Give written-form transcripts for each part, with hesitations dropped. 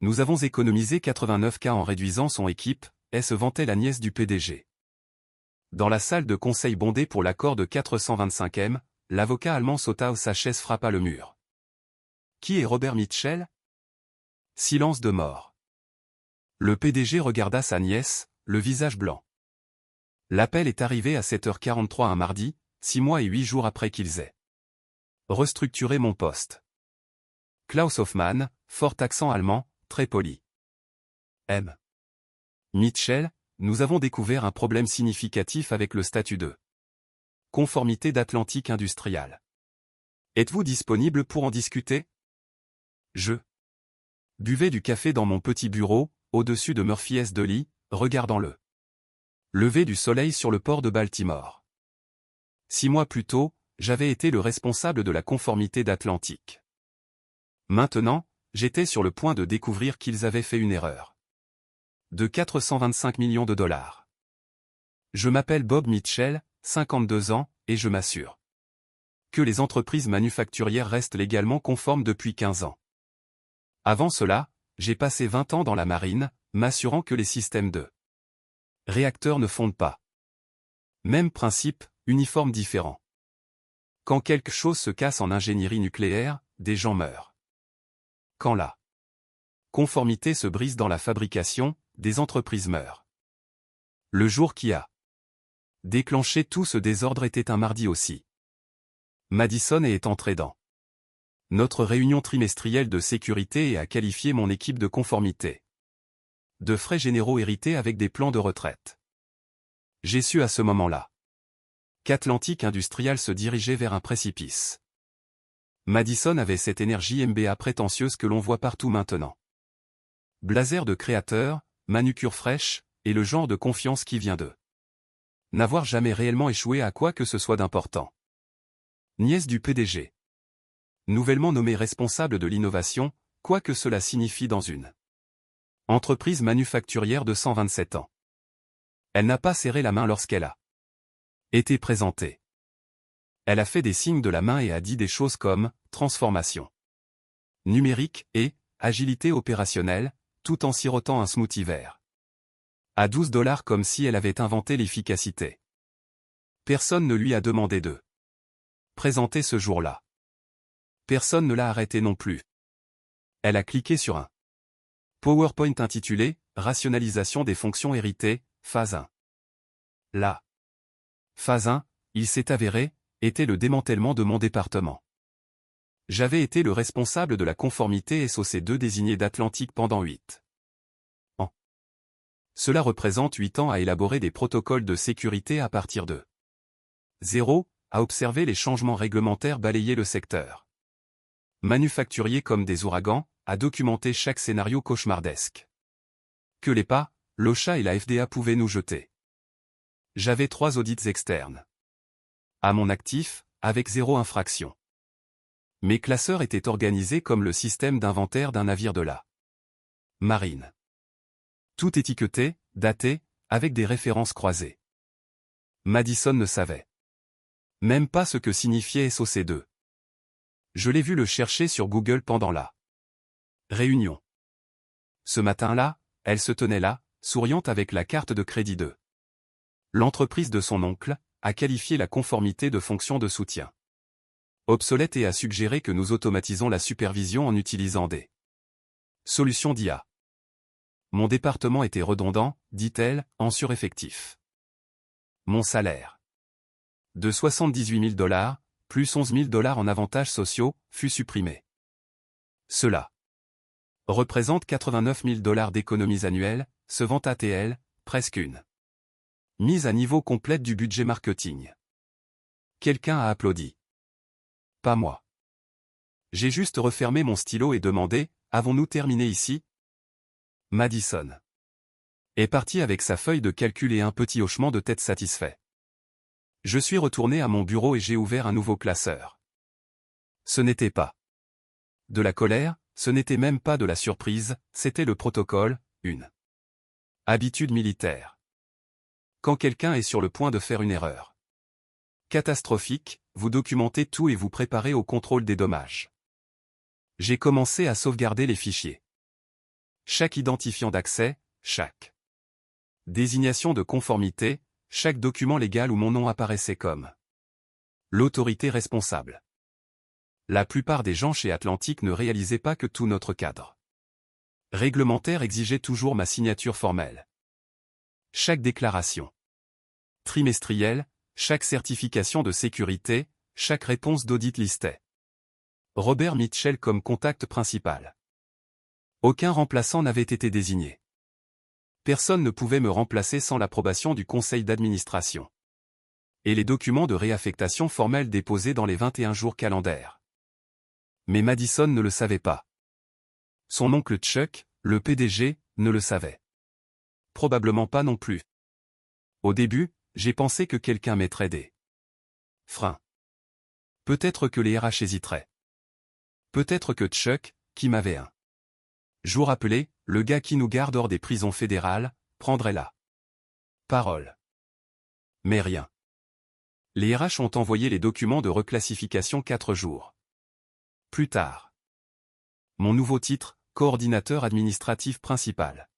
Nous avons économisé 89 K en réduisant son équipe, se vantait la nièce du PDG. Dans la salle de conseil bondée pour l'accord de 425M, l'avocat allemand sauta, sa chaise frappa le mur. Qui est Robert Mitchell? Silence de mort. Le PDG regarda sa nièce, le visage blanc. L'appel est arrivé à 7h43 un mardi, 6 mois et 8 jours après qu'ils aient restructuré mon poste. Klaus Hoffmann, fort accent allemand, très poli. M. Mitchell, nous avons découvert un problème significatif avec le statut de conformité d'Atlantique Industrial. Êtes-vous disponible pour en discuter? Je buvais du café dans mon petit bureau, au-dessus de Murphy S. Dolly, regardant le lever du soleil sur le port de Baltimore. 6 mois plus tôt, j'avais été le responsable de la conformité d'Atlantique. Maintenant, j'étais sur le point de découvrir qu'ils avaient fait une erreur. De 425 millions de dollars. Je m'appelle Bob Mitchell, 52 ans, et je m'assure que les entreprises manufacturières restent légalement conformes depuis 15 ans. Avant cela, j'ai passé 20 ans dans la marine, m'assurant que les systèmes de réacteurs ne fondent pas. Même principe, uniforme différent. Quand quelque chose se casse en ingénierie nucléaire, des gens meurent. Quand la conformité se brise dans la fabrication, des entreprises meurent. Le jour qui a déclenché tout ce désordre était un mardi aussi. Madison est entré dans notre réunion trimestrielle de sécurité et a qualifié mon équipe de conformité. De frais généraux hérités avec des plans de retraite. J'ai su à ce moment-là qu'Atlantique Industrial se dirigeait vers un précipice. Madison avait cette énergie MBA prétentieuse que l'on voit partout maintenant. Blazer de créateur, manucure fraîche, et le genre de confiance qui vient d'eux. N'avoir jamais réellement échoué à quoi que ce soit d'important. Nièce du PDG. Nouvellement nommée responsable de l'innovation, quoi que cela signifie dans une entreprise manufacturière de 127 ans. Elle n'a pas serré la main lorsqu'elle a été présentée. Elle a fait des signes de la main et a dit des choses comme « transformation numérique » et « agilité opérationnelle », tout en sirotant un smoothie vert. À $12 comme si elle avait inventé l'efficacité. Personne ne lui a demandé de présenter ce jour-là. Personne ne l'a arrêté non plus. Elle a cliqué sur un PowerPoint intitulé « Rationalisation des fonctions héritées, phase 1 ». La phase 1, il s'est avéré, était le démantèlement de mon département. J'avais été le responsable de la conformité SOC2 désigné d'Atlantique pendant 8 ans. Cela représente 8 ans à élaborer des protocoles de sécurité à partir de 0, à observer les changements réglementaires balayer le secteur manufacturier comme des ouragans, à documenter chaque scénario cauchemardesque que les PA, l'OSHA et la FDA pouvaient nous jeter. J'avais 3 audits externes à mon actif, avec 0 infraction. Mes classeurs étaient organisés comme le système d'inventaire d'un navire de la marine. Tout étiqueté, daté, avec des références croisées. Madison ne savait même pas ce que signifiait SOC2. Je l'ai vu le chercher sur Google pendant la réunion. Ce matin-là, elle se tenait là, souriante avec la carte de crédit de l'entreprise de son oncle, a qualifié la conformité de fonction de soutien obsolète et a suggéré que nous automatisons la supervision en utilisant des solutions d'IA. Mon département était redondant, dit-elle, en sureffectif. Mon salaire de 78 000 $, plus 11 000 $ en avantages sociaux, fut supprimé. Cela représente 89 000 $ d'économies annuelles, se vanta-t-elle, presque une mise à niveau complète du budget marketing. Quelqu'un a applaudi. Pas moi. J'ai juste refermé mon stylo et demandé, avons-nous terminé ici? Madison est parti avec sa feuille de calcul et un petit hochement de tête satisfait. Je suis retourné à mon bureau et j'ai ouvert un nouveau classeur. Ce n'était pas de la colère, ce n'était même pas de la surprise, c'était le protocole, une habitude militaire. Quand quelqu'un est sur le point de faire une erreur catastrophique, vous documentez tout et vous préparez au contrôle des dommages. J'ai commencé à sauvegarder les fichiers. chaque identifiant d'accès, chaque désignation de conformité, chaque document légal où mon nom apparaissait comme l'autorité responsable. La plupart des gens chez Atlantic ne réalisaient pas que tout notre cadre réglementaire exigeait toujours ma signature formelle. Chaque déclaration trimestrielle, chaque certification de sécurité, chaque réponse d'audit listait Robert Mitchell comme contact principal. Aucun remplaçant n'avait été désigné. Personne ne pouvait me remplacer sans l'approbation du conseil d'administration. Et les documents de réaffectation formelle déposés dans les 21 jours calendaires. Mais Madison ne le savait pas. Son oncle Chuck, le PDG, ne le savait. Probablement pas non plus. Au début, j'ai pensé que quelqu'un mettrait des freins. Peut-être que les RH hésiteraient. Peut-être que Chuck, qui m'avait un jour appelé, le gars qui nous garde hors des prisons fédérales, prendrait la parole. Mais rien. Les RH ont envoyé les documents de reclassification 4 jours plus tard. Mon nouveau titre, coordinateur administratif principal.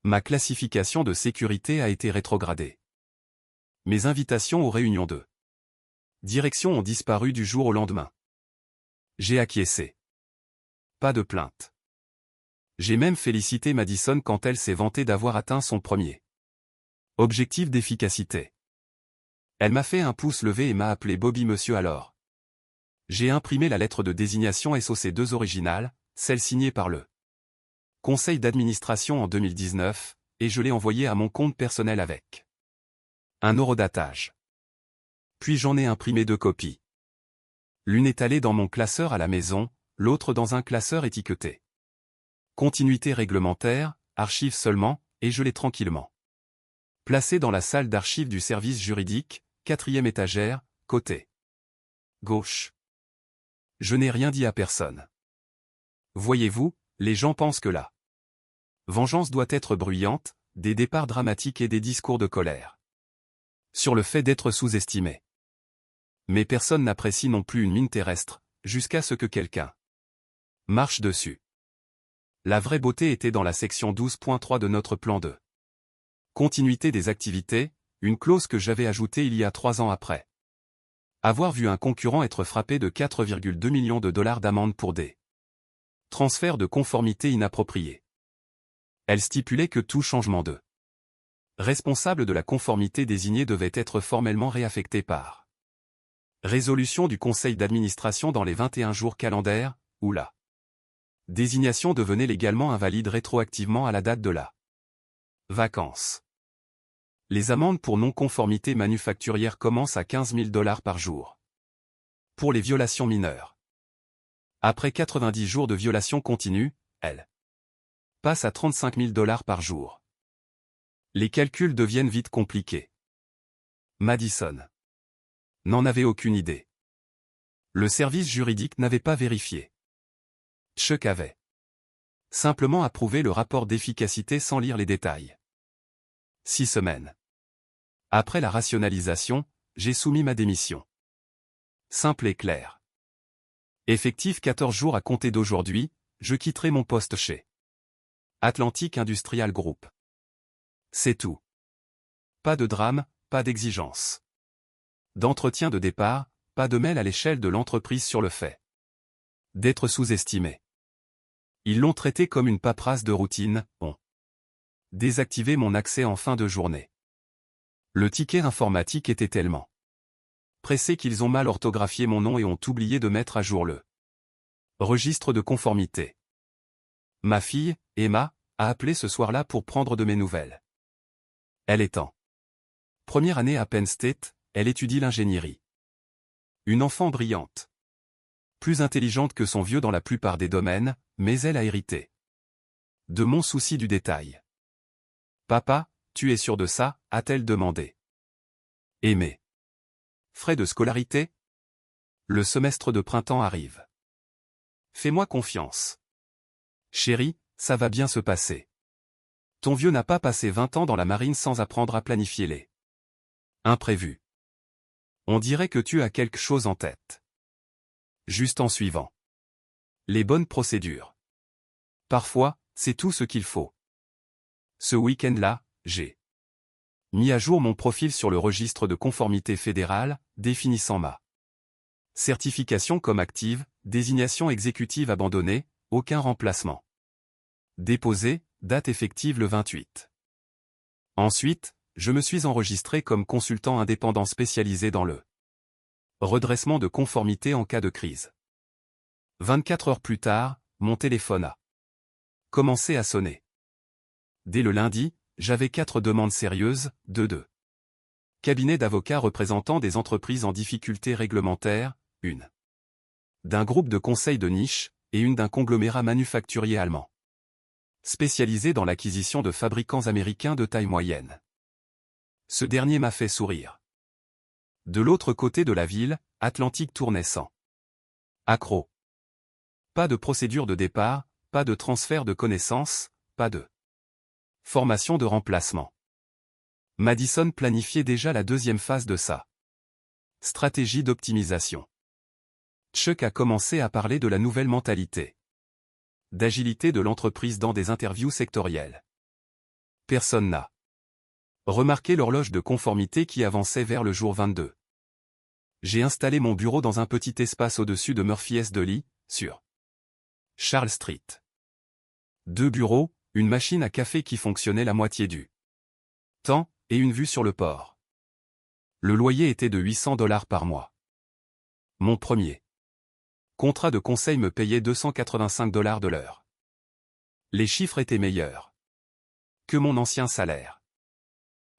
Ma classification de sécurité a été rétrogradée. Mes invitations aux réunions de direction ont disparu du jour au lendemain. J'ai acquiescé. Pas de plainte. J'ai même félicité Madison quand elle s'est vantée d'avoir atteint son premier objectif d'efficacité. Elle m'a fait un pouce levé et m'a appelé Bobby Monsieur alors. J'ai imprimé la lettre de désignation SOC2 originale, celle signée par le conseil d'administration en 2019, et je l'ai envoyée à mon compte personnel avec un horodatage. Puis j'en ai imprimé 2 copies. L'une est allée dans mon classeur à la maison, l'autre dans un classeur étiqueté continuité réglementaire, archives seulement, et je l'ai tranquillement placée dans la salle d'archives du service juridique, 4e étagère, côté gauche. Je n'ai rien dit à personne. Voyez-vous, les gens pensent que la vengeance doit être bruyante, des départs dramatiques et des discours de colère sur le fait d'être sous-estimé. Mais personne n'apprécie non plus une mine terrestre, jusqu'à ce que quelqu'un marche dessus. La vraie beauté était dans la section 12.3 de notre plan de continuité des activités, une clause que j'avais ajoutée il y a 3 ans après avoir vu un concurrent être frappé de 4,2 millions de dollars d'amende pour des transferts de conformité inappropriés. Elle stipulait que tout changement de responsable de la conformité désigné devait être formellement réaffecté par résolution du conseil d'administration dans les 21 jours calendaires, ou la désignation devenait légalement invalide rétroactivement à la date de la vacance. Les amendes pour non-conformité manufacturière commencent à 15 000 dollars par jour. Pour les violations mineures. Après 90 jours de violation continue, elles passent à 35 000 dollars par jour. Les calculs deviennent vite compliqués. Madison n'en avait aucune idée. Le service juridique n'avait pas vérifié. Chuck avait simplement approuvé le rapport d'efficacité sans lire les détails. 6 semaines. Après la rationalisation, j'ai soumis ma démission. Simple et clair. Effectif 14 jours à compter d'aujourd'hui, je quitterai mon poste chez Atlantic Industrial Group. C'est tout. Pas de drame, pas d'exigence. D'entretien de départ, pas de mail à l'échelle de l'entreprise sur le fait d'être sous-estimé. Ils l'ont traité comme une paperasse de routine, ont désactivé mon accès en fin de journée. Le ticket informatique était tellement pressé qu'ils ont mal orthographié mon nom et ont oublié de mettre à jour le registre de conformité. Ma fille, Emma, a appelé ce soir-là pour prendre de mes nouvelles. Elle est en première année à Penn State, elle étudie l'ingénierie. Une enfant brillante. Plus intelligente que son vieux dans la plupart des domaines, mais elle a hérité de mon souci du détail. Papa, tu es sûr de ça, a-t-elle demandé. Aimé. Frais de scolarité? Le semestre de printemps arrive. Fais-moi confiance. Chérie, ça va bien se passer. Ton vieux n'a pas passé 20 ans dans la marine sans apprendre à planifier les imprévus. On dirait que tu as quelque chose en tête. Juste en suivant les bonnes procédures. Parfois, C'est tout ce qu'il faut. Ce week-end-là, j'ai mis à jour mon profil sur le registre de conformité fédéral, définissant ma certification comme active, désignation exécutive abandonnée, aucun remplacement. Déposé, date effective le 28. Ensuite, je me suis enregistré comme consultant indépendant spécialisé dans le redressement de conformité en cas de crise. 24 heures plus tard, mon téléphone a commencé à sonner. Dès le lundi, j'avais 4 demandes sérieuses, de 2 cabinets d'avocats représentant des entreprises en difficulté réglementaire, une d'un groupe de conseil de niche, et une d'un conglomérat manufacturier allemand, spécialisé dans l'acquisition de fabricants américains de taille moyenne. Ce dernier m'a fait sourire. De l'autre côté de la ville, Atlantique tournait sans accroc. Pas de procédure de départ, pas de transfert de connaissances, pas de formation de remplacement. Madison planifiait déjà la deuxième phase de sa stratégie d'optimisation. Chuck a commencé à parler de la nouvelle mentalité d'agilité de l'entreprise dans des interviews sectorielles. Personne n'a remarqué l'horloge de conformité qui avançait vers le jour 22. J'ai installé mon bureau dans un petit espace au-dessus de Murphy S. Deli, sur Charles Street. 2 bureaux, une machine à café qui fonctionnait la moitié du temps, et une vue sur le port. Le loyer était de $800 par mois. Mon premier contrat de conseil me payait $285 de l'heure. Les chiffres étaient meilleurs que mon ancien salaire.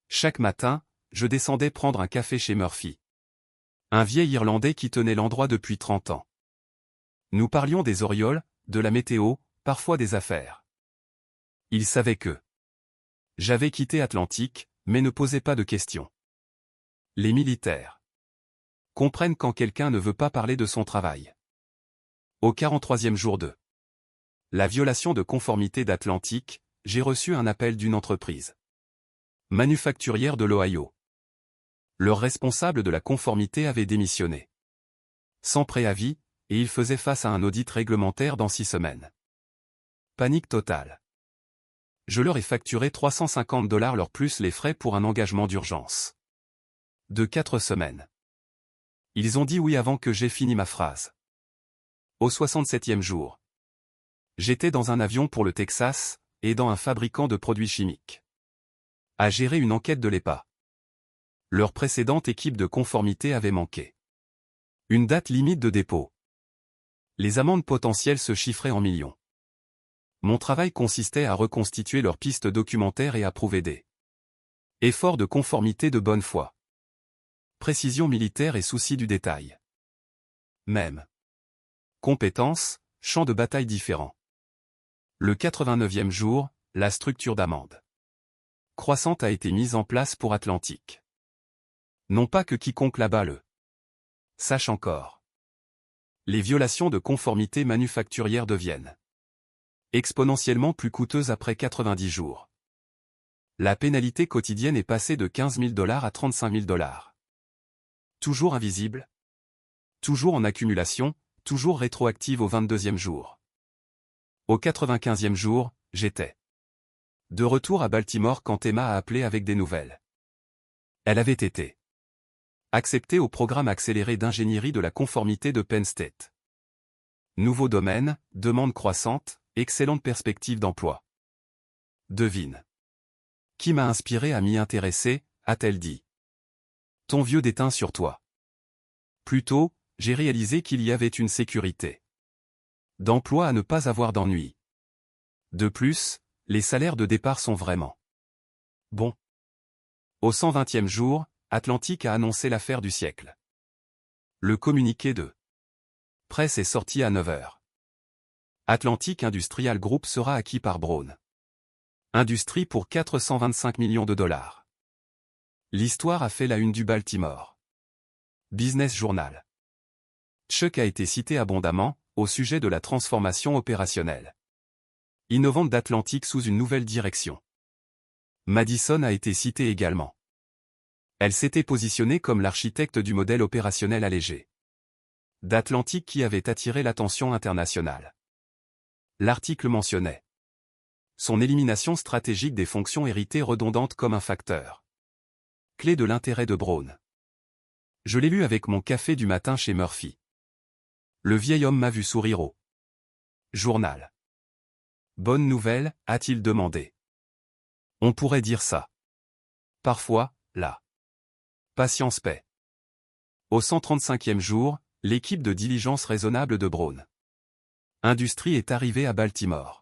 Chaque matin, je descendais prendre un café chez Murphy, un vieil Irlandais qui tenait l'endroit depuis 30 ans. Nous parlions des Orioles, de la météo, parfois des affaires. Il savait que j'avais quitté Atlantique, mais ne posait pas de questions. Les militaires comprennent quand quelqu'un ne veut pas parler de son travail. Au 43e jour de la violation de conformité d'Atlantique, j'ai reçu un appel d'une entreprise manufacturière de l'Ohio. Leur responsable de la conformité avait démissionné sans préavis, et il faisait face à un audit réglementaire dans 6 semaines. Panique totale. Je leur ai facturé $350 leur plus les frais pour un engagement d'urgence de 4 semaines. Ils ont dit oui avant que j'aie fini ma phrase. Au 67e jour, j'étais dans un avion pour le Texas, aidant un fabricant de produits chimiques à gérer une enquête de l'EPA. Leur précédente équipe de conformité avait manqué une date limite de dépôt. Les amendes potentielles se chiffraient en millions. Mon travail consistait à reconstituer leurs pistes documentaires et à prouver des efforts de conformité de bonne foi. Précision militaire et souci du détail. Même compétences, champ de bataille différents. Le 89e jour, la structure d'amende croissante a été mise en place pour Atlantique. Non pas que quiconque là-bas le sache encore. Les violations de conformité manufacturière deviennent exponentiellement plus coûteuses après 90 jours. La pénalité quotidienne est passée de $15 000 à $35 000. Toujours invisible, toujours en accumulation, toujours rétroactive au 22e jour. Au 95e jour, j'étais de retour à Baltimore quand Emma a appelé avec des nouvelles. Elle avait été acceptée au programme accéléré d'ingénierie de la conformité de Penn State. Nouveau domaine, demande croissante, excellente perspective d'emploi. Devine. Qui m'a inspiré à m'y intéresser, a-t-elle dit. Ton vieux déteint sur toi. Plutôt, j'ai réalisé qu'il y avait une sécurité d'emploi à ne pas avoir d'ennui. De plus, les salaires de départ sont vraiment bons. Au 120e jour, Atlantique a annoncé l'affaire du siècle. Le communiqué de presse est sorti à 9h. Atlantic Industrial Group sera acquis par Brown Industries pour $425 millions. L'histoire a fait la une du Baltimore Business Journal. Chuck a été cité abondamment, au sujet de la transformation opérationnelle innovante d'Atlantic sous une nouvelle direction. Madison a été citée également. Elle s'était positionnée comme l'architecte du modèle opérationnel allégé d'Atlantic qui avait attiré l'attention internationale. L'article mentionnait Son élimination stratégique des fonctions héritées redondantes comme un facteur clé de l'intérêt de Braun. Je l'ai lu avec mon café du matin chez Murphy. Le vieil homme m'a vu sourire au journal. Bonne nouvelle, a-t-il demandé. On pourrait dire ça. Parfois, la patience paie. Au 135e jour, l'équipe de diligence raisonnable de Braun Industries est arrivée à Baltimore.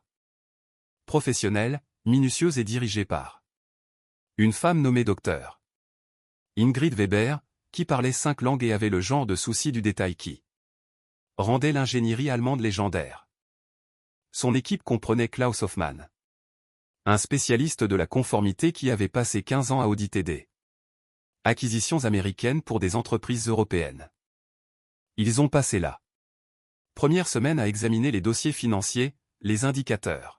Professionnelle, minutieuse et dirigée par une femme nommée Dr. Ingrid Weber, qui parlait 5 langues et avait le genre de souci du détail qui rendait l'ingénierie allemande légendaire. Son équipe comprenait Klaus Hoffmann, un spécialiste de la conformité qui avait passé 15 ans à auditer des acquisitions américaines pour des entreprises européennes. Ils ont passé la première semaine à examiner les dossiers financiers, les indicateurs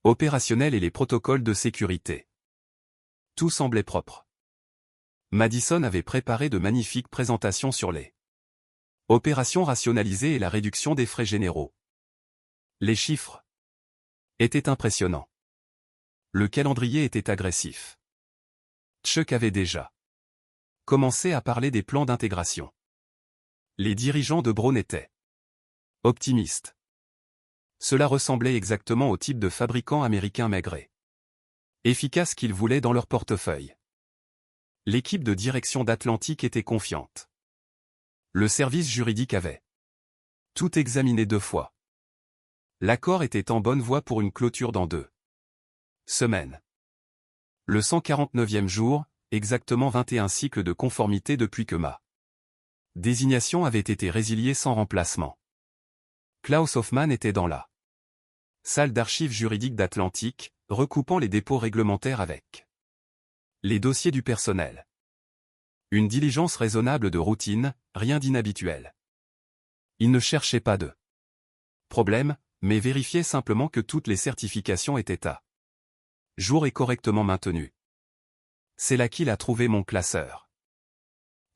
opérationnels et les protocoles de sécurité. Tout semblait propre. Madison avait préparé de magnifiques présentations sur les opérations rationalisées et la réduction des frais généraux. Les chiffres étaient impressionnants. Le calendrier était agressif. Chuck avait déjà commencé à parler des plans d'intégration. Les dirigeants de Braun étaient optimistes. Cela ressemblait exactement au type de fabricant américain maigre et efficace qu'ils voulaient dans leur portefeuille. L'équipe de direction d'Atlantic était confiante. Le service juridique avait tout examiné 2 fois. L'accord était en bonne voie pour une clôture dans 2 semaines. Le 149e jour, exactement 21 cycles de conformité depuis que ma désignation avait été résiliée sans remplacement. Klaus Hoffmann était dans la salle d'archives juridiques d'Atlantic, recoupant les dépôts réglementaires avec les dossiers du personnel. Une diligence raisonnable de routine, rien d'inhabituel. Il ne cherchait pas de problème, mais vérifiait simplement que toutes les certifications étaient à jour et correctement maintenues. C'est là qu'il a trouvé mon classeur.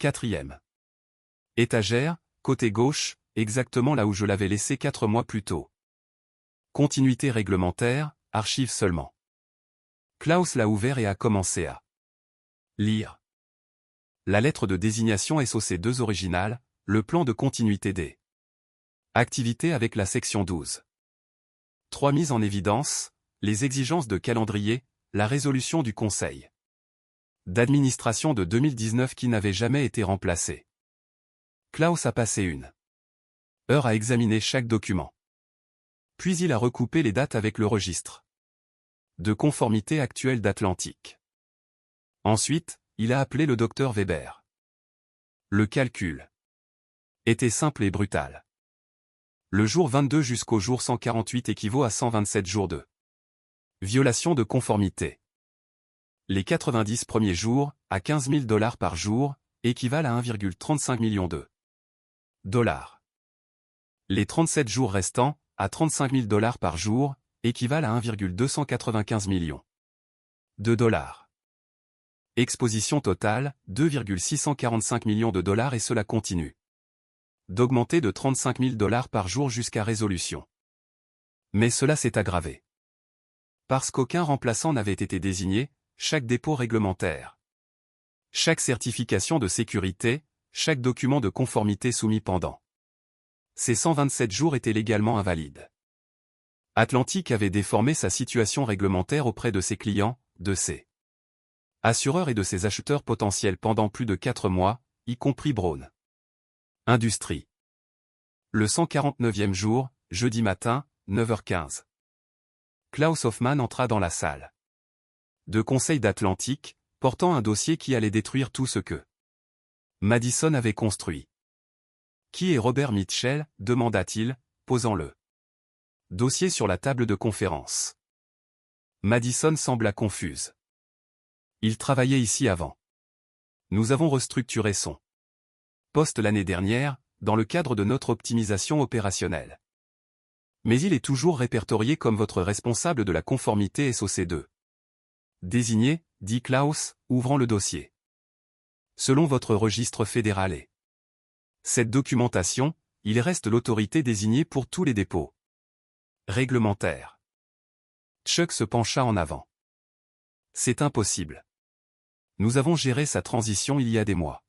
4e étagère, côté gauche, exactement là où je l'avais laissé 4 mois plus tôt. Continuité réglementaire, archives seulement. Klaus l'a ouvert et a commencé à lire la lettre de désignation SOC2 originale, le plan de continuité des activités avec la section 12. 3 mises en évidence, les exigences de calendrier, la résolution du Conseil d'administration de 2019 qui n'avait jamais été remplacée. Klaus a passé 1 heure à examiner chaque document. Puis il a recoupé les dates avec le registre de conformité actuel d'Atlantic. Ensuite, il a appelé le docteur Weber. Le calcul était simple et brutal. Le jour 22 jusqu'au jour 148 équivaut à 127 jours de violation de conformité. Les 90 premiers jours, à $15 000 par jour, équivalent à 1,35 million de dollars. Les 37 jours restants, à $35 000 par jour, équivalent à 1,295 millions de dollars. Exposition totale, 2,645 millions de dollars et cela continue d'augmenter de $35 000 par jour jusqu'à résolution. Mais cela s'est aggravé. Parce qu'aucun remplaçant n'avait été désigné, chaque dépôt réglementaire, chaque certification de sécurité, chaque document de conformité soumis pendant ces 127 jours était légalement invalide. Atlantic avait déformé sa situation réglementaire auprès de ses clients, de ses assureurs et de ses acheteurs potentiels pendant plus de 4 mois, y compris Braun Industries. Le 149e jour, jeudi matin, 9h15. Klaus Hoffmann entra dans la salle de conseil d'Atlantic, portant un dossier qui allait détruire tout ce que Madison avait construit. Qui est Robert Mitchell, demanda-t-il, posant le dossier sur la table de conférence. Madison sembla confuse. Il travaillait ici avant. Nous avons restructuré son poste l'année dernière, dans le cadre de notre optimisation opérationnelle. Mais il est toujours répertorié comme votre responsable de la conformité SOC2. Désigné, dit Klaus, ouvrant le dossier. Selon votre registre fédéral et cette documentation, il reste l'autorité désignée pour tous les dépôts réglementaires. Chuck se pencha en avant. C'est impossible. Nous avons géré sa transition il y a des mois.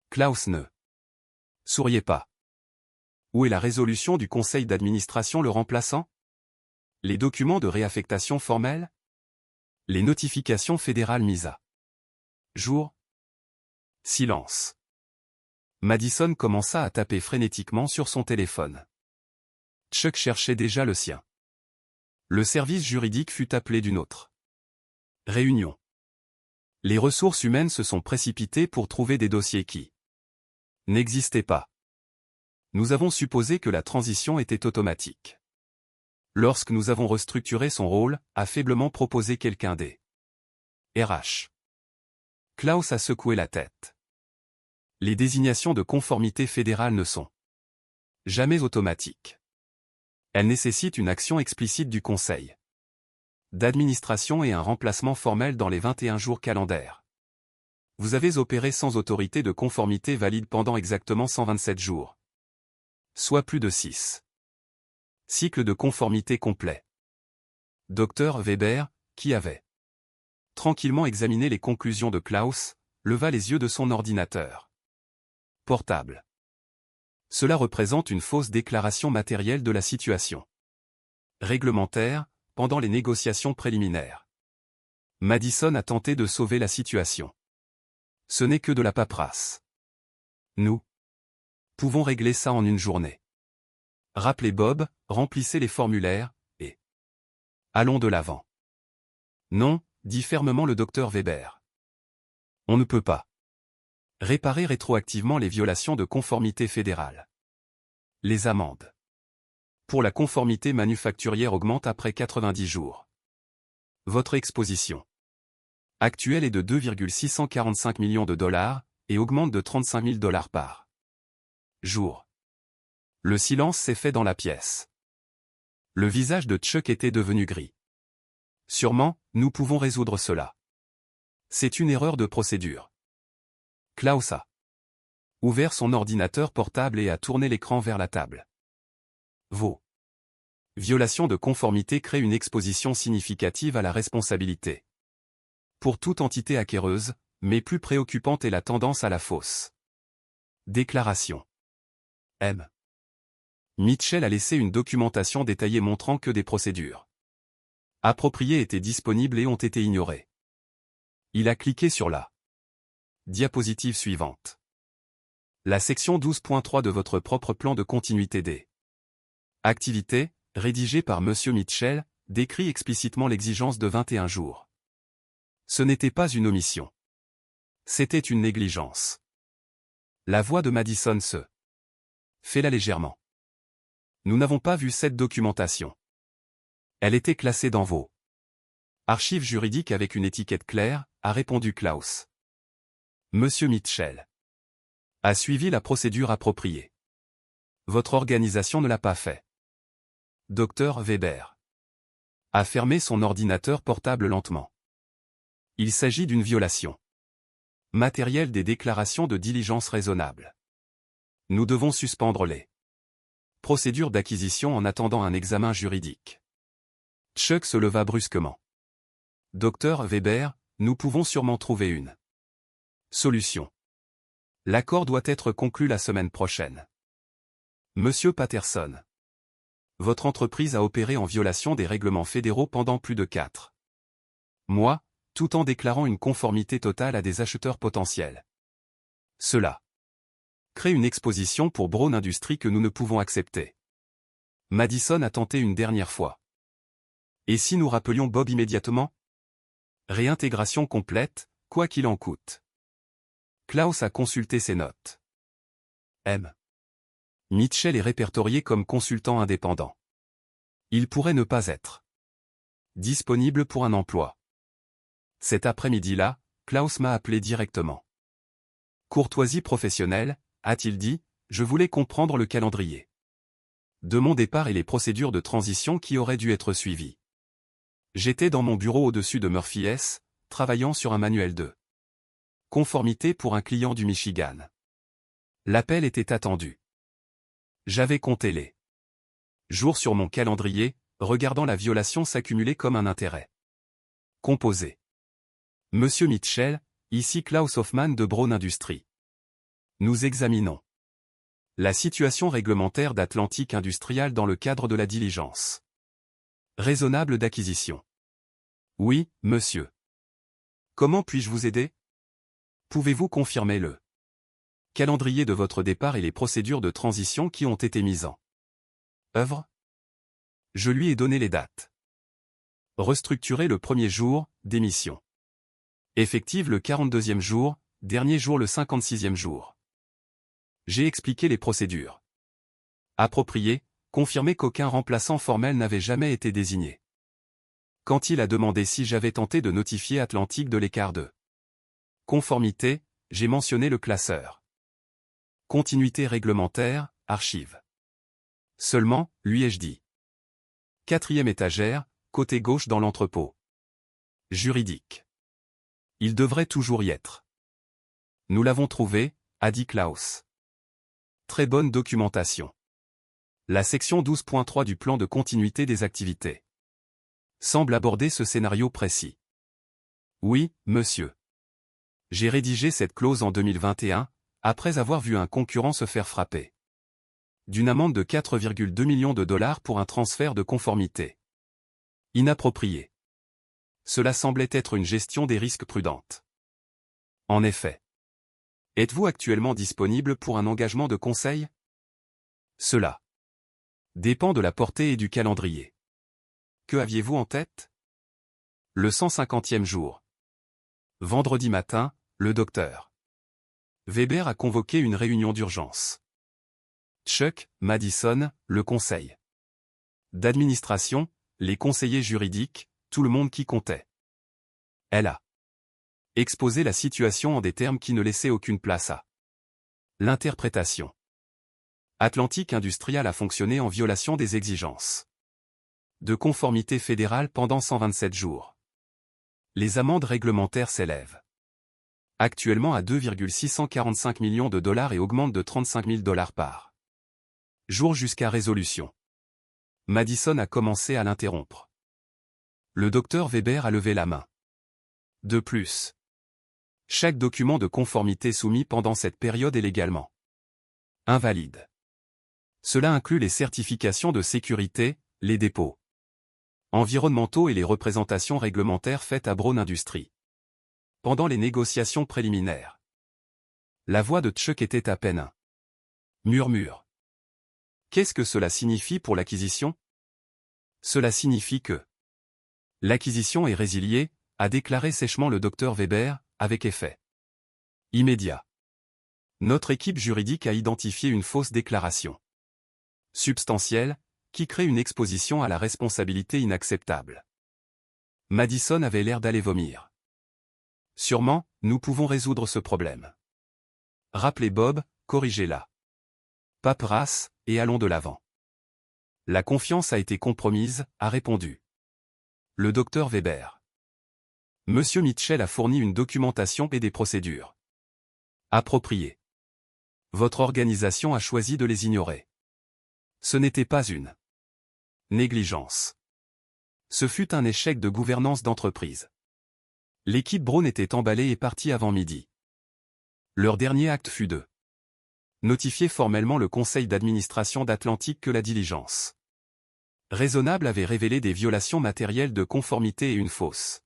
Klaus ne souriait pas. Où est la résolution du conseil d'administration le remplaçant? Les documents de réaffectation formelle? Les notifications fédérales mises à jour? Silence. Madison commença à taper frénétiquement sur son téléphone. Chuck cherchait déjà le sien. Le service juridique fut appelé d'une autre réunion. Les ressources humaines se sont précipitées pour trouver des dossiers qui n'existaient pas. Nous avons supposé que la transition était automatique. Lorsque nous avons restructuré son rôle, a faiblement proposé quelqu'un des RH. Klaus a secoué la tête. Les désignations de conformité fédérale ne sont jamais automatiques. Elles nécessitent une action explicite du conseil d'administration et un remplacement formel dans les 21 jours calendaires. Vous avez opéré sans autorité de conformité valide pendant exactement 127 jours. Soit plus de 6 cycles de conformité complets. Dr Weber, qui avait tranquillement examiné les conclusions de Klaus, leva les yeux de son ordinateur portable. Cela représente une fausse déclaration matérielle de la situation réglementaire, pendant les négociations préliminaires. Madison a tenté de sauver la situation. Ce n'est que de la paperasse. Nous pouvons régler ça en une journée. Rappelez Bob, remplissez les formulaires, et allons de l'avant. Non, dit fermement le docteur Weber. On ne peut pas réparer rétroactivement les violations de conformité fédérale. Les amendes pour la conformité manufacturière augmentent après 90 jours. Votre exposition actuelle est de 2,645 millions de dollars et augmente de 35 000 dollars par jour. Le silence s'est fait dans la pièce. Le visage de Chuck était devenu gris. Sûrement, nous pouvons résoudre cela. C'est une erreur de procédure. Klaus a ouvert son ordinateur portable et a tourné l'écran vers la table. Vos violations de conformité créent une exposition significative à la responsabilité. Pour toute entité acquéreuse, mais plus préoccupante est la tendance à la fausse déclaration. M. Mitchell a laissé une documentation détaillée montrant que des procédures appropriées étaient disponibles et ont été ignorées. Il a cliqué sur la diapositive suivante. La section 12.3 de votre propre plan de continuité des activités, rédigé par M. Mitchell, décrit explicitement l'exigence de 21 jours. Ce n'était pas une omission. C'était une négligence. La voix de Madison se fêla légèrement. Nous n'avons pas vu cette documentation. Elle était classée dans vos archives juridiques avec une étiquette claire, a répondu Klaus. M. Mitchell a suivi la procédure appropriée. Votre organisation ne l'a pas fait. Dr Weber a fermé son ordinateur portable lentement. Il s'agit d'une violation matérielle des déclarations de diligence raisonnable. Nous devons suspendre les procédures d'acquisition en attendant un examen juridique. Chuck se leva brusquement. Dr Weber, nous pouvons sûrement trouver une solution. L'accord doit être conclu la semaine prochaine. Monsieur Patterson. Votre entreprise a opéré en violation des règlements fédéraux pendant plus de 4 mois, tout en déclarant une conformité totale à des acheteurs potentiels. Cela crée une exposition pour Brown Industries que nous ne pouvons accepter. Madison a tenté une dernière fois. Et si nous rappelions Bob immédiatement? Réintégration complète, quoi qu'il en coûte. Klaus a consulté ses notes. M. Mitchell est répertorié comme consultant indépendant. Il pourrait ne pas être disponible pour un emploi. Cet après-midi-là, Klaus m'a appelé directement. Courtoisie professionnelle, a-t-il dit, je voulais comprendre le calendrier de mon départ et les procédures de transition qui auraient dû être suivies. J'étais dans mon bureau au-dessus de Murphy S., travaillant sur un manuel de conformité pour un client du Michigan. L'appel était attendu. J'avais compté les jours sur mon calendrier, regardant la violation s'accumuler comme un intérêt. Composé. Monsieur Mitchell, ici Klaus Hoffmann de Braun Industries. Nous examinons la situation réglementaire d'Atlantic Industrial dans le cadre de la diligence raisonnable d'acquisition. Oui, monsieur. Comment puis-je vous aider? Pouvez-vous confirmer le calendrier de votre départ et les procédures de transition qui ont été mises en œuvre? Je lui ai donné les dates. Restructuré le premier jour, démission. Effective le 42e jour, dernier jour le 56e jour. J'ai expliqué les procédures. Approprié, confirmé qu'aucun remplaçant formel n'avait jamais été désigné. Quand il a demandé si j'avais tenté de notifier Atlantic de l'écart de conformité, j'ai mentionné le classeur. Continuité réglementaire, archive. Seulement, lui ai-je dit. 4e étagère, côté gauche dans l'entrepôt. Juridique. Il devrait toujours y être. Nous l'avons trouvé, a dit Klaus. Très bonne documentation. La section 12.3 du plan de continuité des activités semble aborder ce scénario précis. Oui, monsieur. J'ai rédigé cette clause en 2021, après avoir vu un concurrent se faire frapper d'une amende de 4,2 millions de dollars pour un transfert de conformité inapproprié. Cela semblait être une gestion des risques prudente. En effet. Êtes-vous actuellement disponible pour un engagement de conseil? Cela dépend de la portée et du calendrier. Que aviez-vous en tête? Le 150e jour. Vendredi matin, le docteur Weber a convoqué une réunion d'urgence. Chuck, Madison, le conseil d'administration, les conseillers juridiques, tout le monde qui comptait. Elle a exposé la situation en des termes qui ne laissaient aucune place à l'interprétation. Atlantic Industrial a fonctionné en violation des exigences de conformité fédérale pendant 127 jours. Les amendes réglementaires s'élèvent actuellement à 2,645 millions de dollars et augmentent de 35 000 dollars par jour jusqu'à résolution. Madison a commencé à l'interrompre. Le docteur Weber a levé la main. De plus, chaque document de conformité soumis pendant cette période est légalement invalide. Cela inclut les certifications de sécurité, les dépôts environnementaux et les représentations réglementaires faites à Braun Industries. Pendant les négociations préliminaires, la voix de Chuck était à peine un murmure. Qu'est-ce que cela signifie pour l'acquisition? Cela signifie que l'acquisition est résiliée, a déclaré sèchement le docteur Weber, avec effet immédiat. Notre équipe juridique a identifié une fausse déclaration substantielle, qui crée une exposition à la responsabilité inacceptable. Madison avait l'air d'aller vomir. Sûrement, nous pouvons résoudre ce problème. Rappelez Bob, corrigez-la. Paperasse, et allons de l'avant. La confiance a été compromise, a répondu le docteur Weber. Monsieur Mitchell a fourni une documentation et des procédures appropriées. Votre organisation a choisi de les ignorer. Ce n'était pas une négligence. Ce fut un échec de gouvernance d'entreprise. L'équipe Braun était emballée et partie avant midi. Leur dernier acte fut de notifier formellement le conseil d'administration d'Atlantic que la diligence raisonnable avait révélé des violations matérielles de conformité et une fausse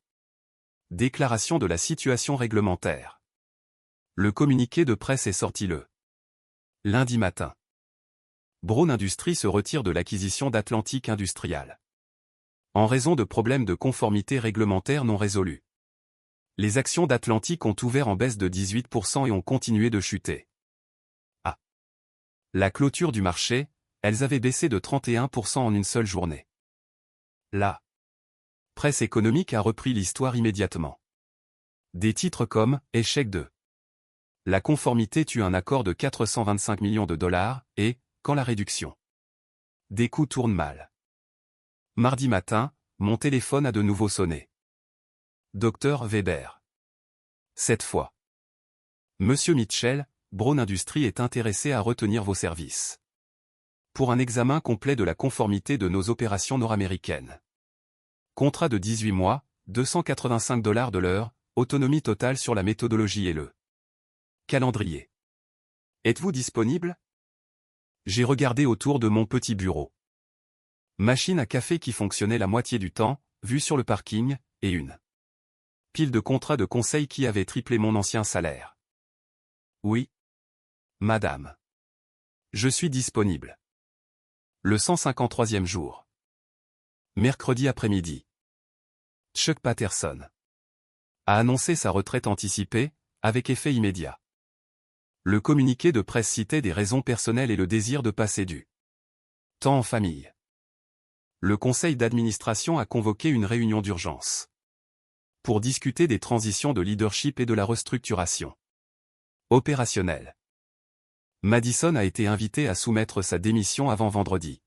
déclaration de la situation réglementaire. Le communiqué de presse est sorti le lundi matin. Braun Industries se retire de l'acquisition d'Atlantic Industrial en raison de problèmes de conformité réglementaire non résolus. Les actions d'Atlantic ont ouvert en baisse de 18% et ont continué de chuter. À la clôture du marché, elles avaient baissé de 31% en une seule journée. La presse économique a repris l'histoire immédiatement. Des titres comme « Échec de la conformité tue un accord de 425 millions de dollars » et « Quand la réduction des coûts tourne mal ». Mardi matin, mon téléphone a de nouveau sonné. Docteur Weber. Cette fois. Monsieur Mitchell, Braun Industries est intéressé à retenir vos services. pour un examen complet de la conformité de nos opérations nord-américaines. Contrat de 18 mois, $285 de l'heure, autonomie totale sur la méthodologie et le calendrier. Êtes-vous disponible? J'ai regardé autour de mon petit bureau. Machine à café qui fonctionnait la moitié du temps, vue sur le parking, et une pile de contrats de conseil qui avait triplé mon ancien salaire. Oui. Madame. Je suis disponible. Le 153e jour. Mercredi après-midi. Chuck Patterson a annoncé sa retraite anticipée, avec effet immédiat. Le communiqué de presse citait des raisons personnelles et le désir de passer du temps en famille. Le conseil d'administration a convoqué une réunion d'urgence pour discuter des transitions de leadership et de la restructuration opérationnelle. Madison a été invité à soumettre sa démission avant vendredi.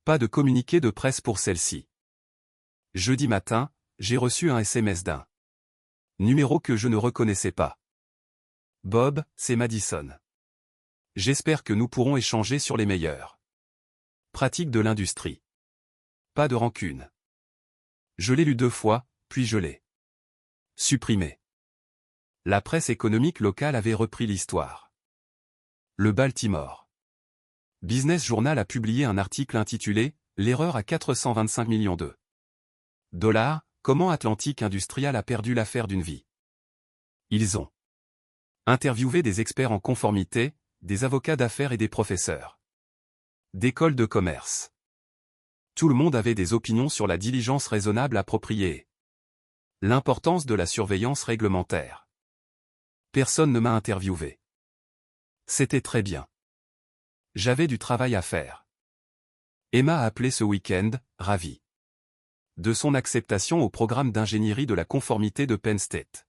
Pas de communiqué de presse pour celle-ci. Jeudi matin, j'ai reçu un SMS d'un numéro que je ne reconnaissais pas. Bob, c'est Madison. J'espère que nous pourrons échanger sur les meilleures pratiques de l'industrie. Pas de rancune. Je l'ai lu 2 fois, puis je l'ai supprimé. La presse économique locale avait repris l'histoire. Le Baltimore Business Journal a publié un article intitulé « L'erreur à 425 millions de dollars, comment Atlantic Industrial a perdu l'affaire d'une vie ». Ils ont interviewé des experts en conformité, des avocats d'affaires et des professeurs d'écoles de commerce. Tout le monde avait des opinions sur la diligence raisonnable appropriée et l'importance de la surveillance réglementaire. Personne ne m'a interviewé. C'était très bien. J'avais du travail à faire. Emma a appelé ce week-end, ravie de son acceptation au programme d'ingénierie de la conformité de Penn State.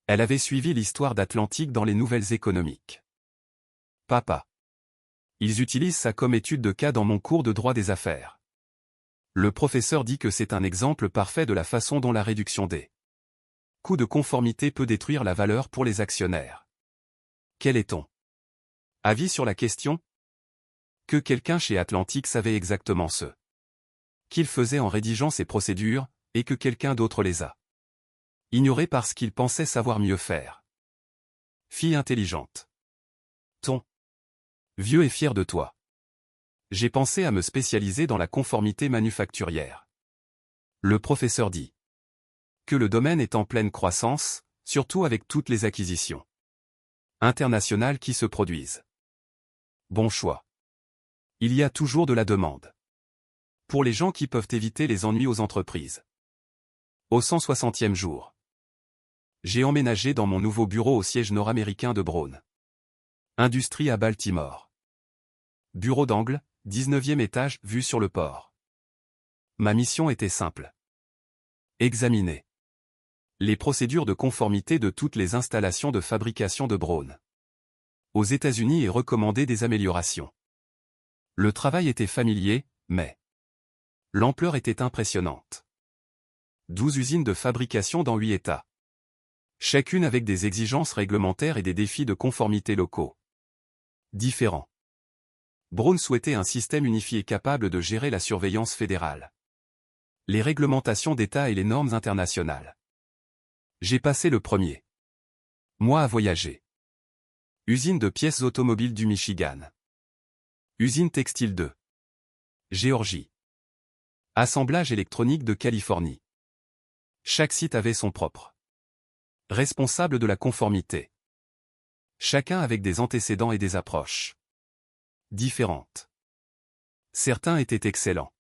Elle avait suivi l'histoire d'Atlantic dans les nouvelles économiques. Papa. Ils utilisent ça comme étude de cas dans mon cours de droit des affaires. Le professeur dit que c'est un exemple parfait de la façon dont la réduction des coûts de conformité peut détruire la valeur pour les actionnaires. Quel est ton avis sur la question? Que quelqu'un chez Atlantic savait exactement ce qu'il faisait en rédigeant ses procédures, et que quelqu'un d'autre les a ignorées parce qu'il pensait savoir mieux faire. Fille intelligente. Ton vieux est fier de toi. J'ai pensé à me spécialiser dans la conformité manufacturière. Le professeur dit que le domaine est en pleine croissance, surtout avec toutes les acquisitions internationales qui se produisent. Bon choix. Il y a toujours de la demande. Pour les gens qui peuvent éviter les ennuis aux entreprises. Au 160e jour. J'ai emménagé dans mon nouveau bureau au siège nord-américain de Brown Industries à Baltimore. Bureau d'angle, 19e étage, vue sur le port. Ma mission était simple. Examiner les procédures de conformité de toutes les installations de fabrication de Brown aux États-Unis et recommander des améliorations. Le travail était familier, mais l'ampleur était impressionnante. 12 usines de fabrication dans 8 États. Chacune avec des exigences réglementaires et des défis de conformité locaux différents. Brown souhaitait un système unifié capable de gérer la surveillance fédérale, les réglementations d'État et les normes internationales. J'ai passé le premier mois à voyager. Usine de pièces automobiles du Michigan. Usine textile de Géorgie. Assemblage électronique de Californie. Chaque site avait son propre responsable de la conformité. Chacun avec des antécédents et des approches différentes. Certains étaient excellents.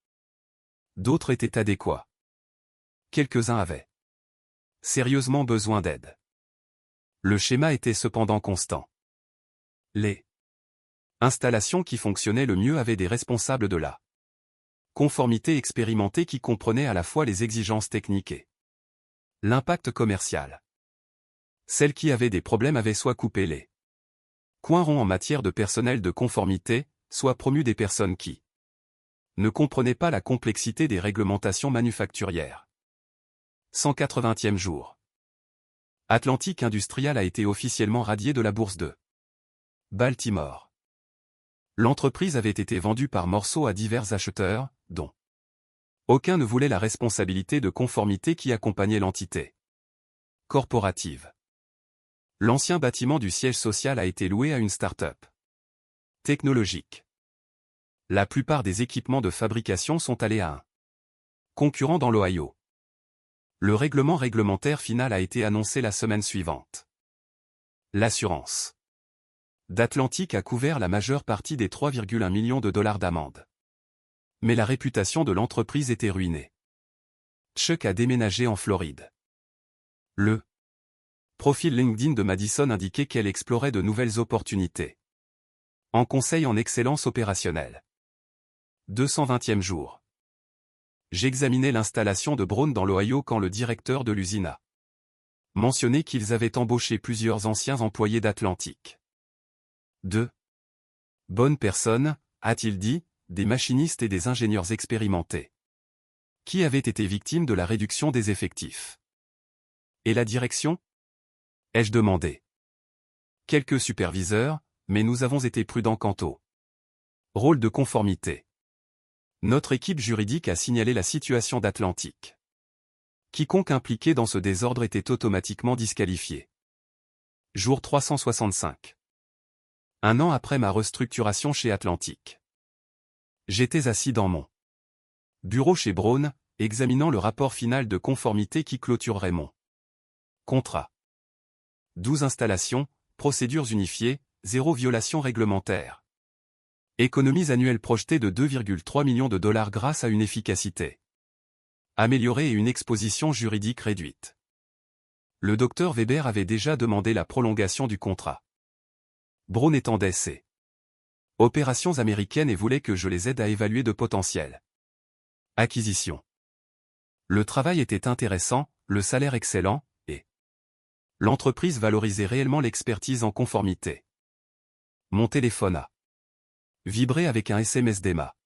D'autres étaient adéquats. Quelques-uns avaient sérieusement besoin d'aide. Le schéma était cependant constant. Les installations qui fonctionnaient le mieux avaient des responsables de la conformité expérimentés qui comprenaient à la fois les exigences techniques et l'impact commercial. Celles qui avaient des problèmes avaient soit coupé les coins ronds en matière de personnel de conformité, soit promu des personnes qui ne comprenaient pas la complexité des réglementations manufacturières. 180e jour. Atlantic Industrial a été officiellement radié de la bourse de Baltimore. L'entreprise avait été vendue par morceaux à divers acheteurs, dont aucun ne voulait la responsabilité de conformité qui accompagnait l'entité corporative. L'ancien bâtiment du siège social a été loué à une start-up technologique. La plupart des équipements de fabrication sont allés à un concurrent dans l'Ohio. Le réglementaire final a été annoncé la semaine suivante. L'assurance d'Atlantic a couvert la majeure partie des 3,1 millions de dollars d'amende. Mais la réputation de l'entreprise était ruinée. Chuck a déménagé en Floride. Le profil LinkedIn de Madison indiquait qu'elle explorait de nouvelles opportunités. En conseil en excellence opérationnelle. 220e jour. J'examinais l'installation de Braun dans l'Ohio quand le directeur de l'usine a mentionné qu'ils avaient embauché plusieurs anciens employés d'Atlantic. De bonnes personnes, a-t-il dit, des machinistes et des ingénieurs expérimentés, qui avaient été victimes de la réduction des effectifs. Et la direction ? Ai-je demandé. Quelques superviseurs, mais nous avons été prudents quant au rôle de conformité. Notre équipe juridique a signalé la situation d'Atlantic. Quiconque impliqué dans ce désordre était automatiquement disqualifié. Jour 365. Un an après ma restructuration chez Atlantic. J'étais assis dans mon bureau chez Braun, examinant le rapport final de conformité qui clôturerait mon contrat. 12 installations, procédures unifiées, 0 violation réglementaire. Économies annuelles projetées de 2,3 millions de dollars grâce à une efficacité améliorée et une exposition juridique réduite. Le docteur Weber avait déjà demandé la prolongation du contrat. Braun étendait ses opérations américaines et voulait que je les aide à évaluer de potentielles acquisitions. Le travail était intéressant, le salaire excellent, et l'entreprise valorisait réellement l'expertise en conformité. Mon téléphone a vibré avec un SMS d'Emma.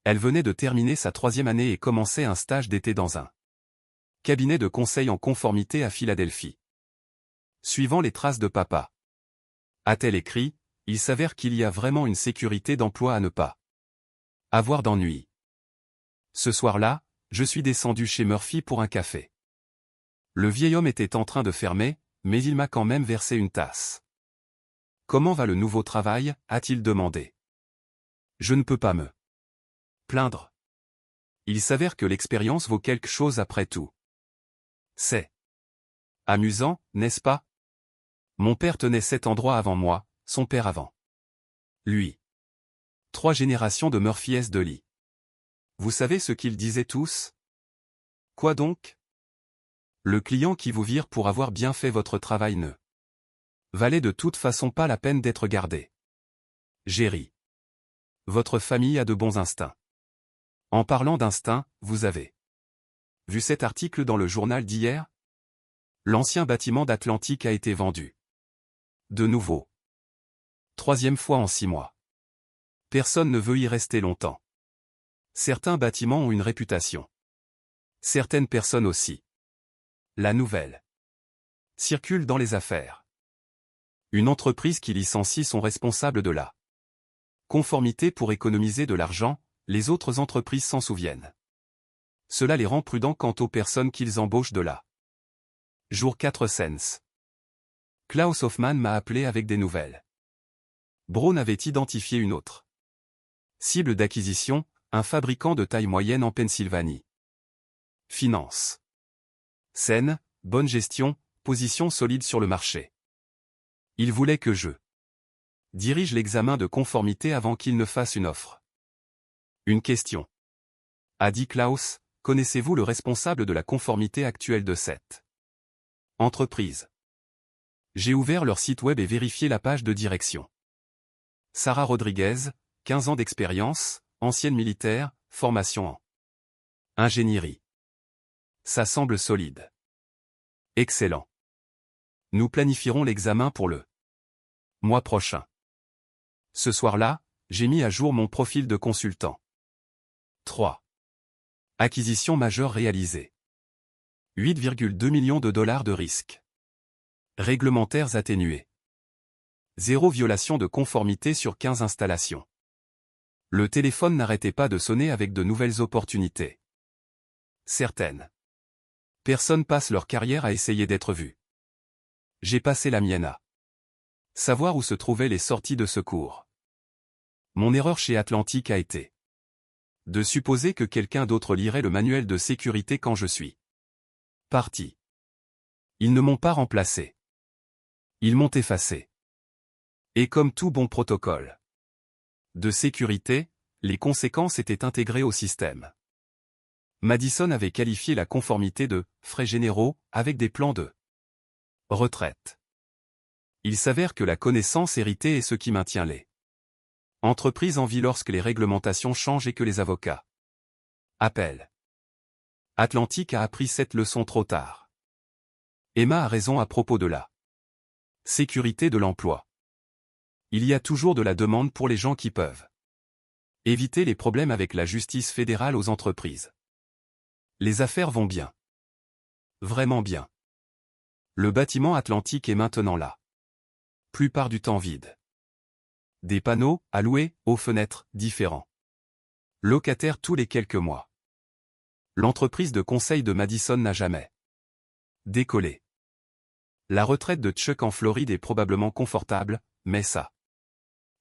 Elle venait de terminer sa 3e année et commençait un stage d'été dans un cabinet de conseil en conformité à Philadelphie. Suivant les traces de papa, a-t-elle écrit, il s'avère qu'il y a vraiment une sécurité d'emploi à ne pas avoir d'ennui. Ce soir-là, je suis descendu chez Murphy pour un café. Le vieil homme était en train de fermer, mais il m'a quand même versé une tasse. Comment va le nouveau travail, a-t-il demandé. Je ne peux pas me plaindre. Il s'avère que l'expérience vaut quelque chose après tout. C'est amusant, n'est-ce pas? Mon père tenait cet endroit avant moi, son père avant lui. 3 générations de Murphy S. de Lee. Vous savez ce qu'ils disaient tous? Quoi donc? Le client qui vous vire pour avoir bien fait votre travail ne valait de toute façon pas la peine d'être gardé. J'ai ri. Votre famille a de bons instincts. En parlant d'instinct, vous avez vu cet article dans le journal d'hier? L'ancien bâtiment d'Atlantic a été vendu. De nouveau. 3e fois en 6 mois. Personne ne veut y rester longtemps. Certains bâtiments ont une réputation. Certaines personnes aussi. La nouvelle circule dans les affaires. Une entreprise qui licencie son responsable de la conformité pour économiser de l'argent, les autres entreprises s'en souviennent. Cela les rend prudents quant aux personnes qu'ils embauchent de là. Jour 4 cents. Klaus Hoffmann m'a appelé avec des nouvelles. Braun avait identifié une autre cible d'acquisition, un fabricant de taille moyenne en Pennsylvanie. Finance saine, bonne gestion, position solide sur le marché. Il voulait que je dirige l'examen de conformité avant qu'il ne fasse une offre. Une question. A dit Klaus, connaissez-vous le responsable de la conformité actuelle de cette entreprise? J'ai ouvert leur site web et vérifié la page de direction. Sarah Rodriguez, 15 ans d'expérience, ancienne militaire, formation en ingénierie. Ça semble solide. Excellent. Nous planifierons l'examen pour le mois prochain. Ce soir-là, j'ai mis à jour mon profil de consultant. 3. Acquisition majeure réalisée. 8,2 millions de dollars de risques réglementaires atténués. 0 violation de conformité sur 15 installations. Le téléphone n'arrêtait pas de sonner avec de nouvelles opportunités. Certaines personnes passent leur carrière à essayer d'être vues. J'ai passé la mienne à savoir où se trouvaient les sorties de secours. Mon erreur chez Atlantic a été de supposer que quelqu'un d'autre lirait le manuel de sécurité quand je suis parti. Ils ne m'ont pas remplacé. Ils m'ont effacé. Et comme tout bon protocole de sécurité, les conséquences étaient intégrées au système. Madison avait qualifié la conformité de « frais généraux » avec des plans de retraite. Il s'avère que la connaissance héritée est ce qui maintient les entreprises en vie lorsque les réglementations changent et que les avocats appellent. Atlantic a appris cette leçon trop tard. Emma a raison à propos de la sécurité de l'emploi. Il y a toujours de la demande pour les gens qui peuvent éviter les problèmes avec la justice fédérale aux entreprises. Les affaires vont bien. Vraiment bien. Le bâtiment Atlantic est maintenant là. Plupart du temps vide. Des panneaux, à louer, aux fenêtres, différents. Locataires tous les quelques mois. L'entreprise de conseil de Madison n'a jamais décollé. La retraite de Chuck en Floride est probablement confortable, mais sa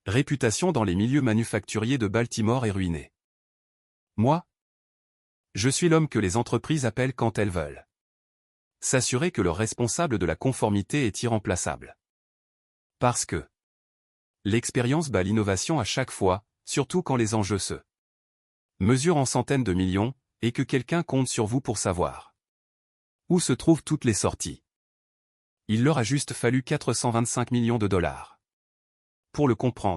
réputation dans les milieux manufacturiers de Baltimore est ruinée. Moi, je suis l'homme que les entreprises appellent quand elles veulent s'assurer que leur responsable de la conformité est irremplaçable. Parce que l'expérience bat l'innovation à chaque fois, surtout quand les enjeux se mesurent en centaines de millions, et que quelqu'un compte sur vous pour savoir où se trouvent toutes les sorties. Il leur a juste fallu 425 millions de dollars pour le comprendre.